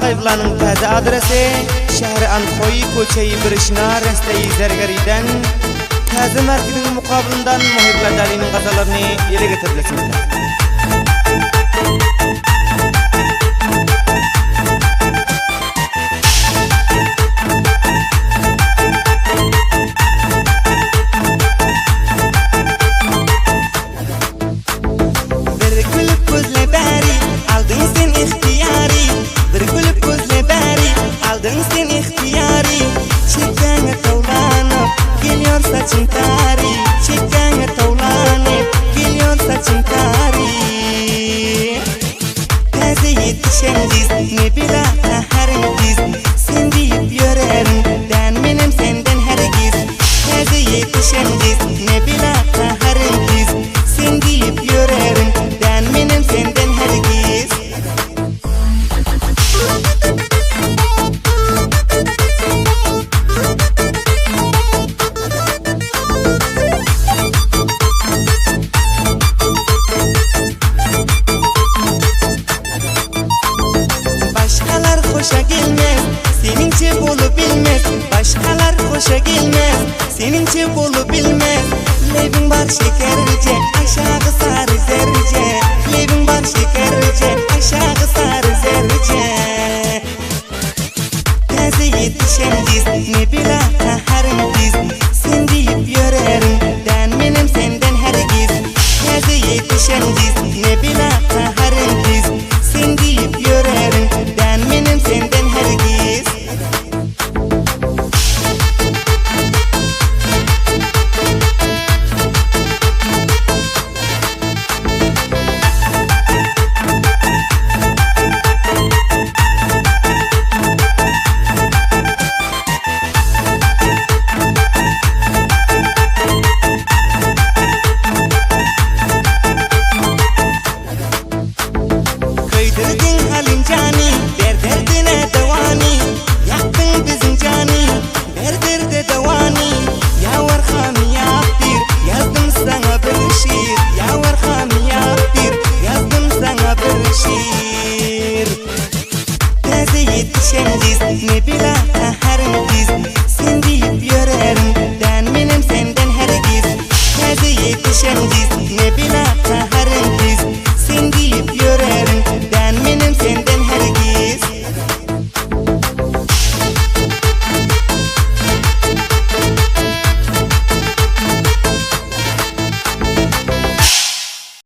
Ağayvlanın təzə adresi şəhri Ankoy Koçeyi Birişna Resteyi Zergeriden təzə mərkəzinin muqabilindən Muhiblə Dali'nin qazalarını ele getirilesinizdir. Saçın tari, çiçeğe tavlanıp geliyor saçın tari. Taze yetişen diz, ne bilahta herkes. Sen deyip yörerim, ben benim senden herkes. Taze yetişen diz, ne bilahta herkes. Sen deyip yörerim, ben benim senden herkes. Hoşa gelmez, senince bolu bilmez. Başkalar hoşa gelmez, senince bolu bilmez. Lebin var şekerce, aşağı sarı zerce. Lebin var şekerce, aşağı sarı zerce. Taze yetişen diz, ne bilahta harım diz. Sen deyip yörerim, ben benim senden herkes. Taze yetişen diz, ne bilahta harım diz. Sen deyip yörerim, ben benim senden herkes. Kıydırdın halin cani, derdine devani. Yaktın bizim cani, derde devani. Ya varhami yaptir, yazdım sana bir şiir. Ya varhami yaptir, yazdım sana bir şiir. Taze yetişen diz, ne bilahta harım diz. Sen deyip yörerim, ben benim senden herkes. Taze yetişen diz, ne bilahta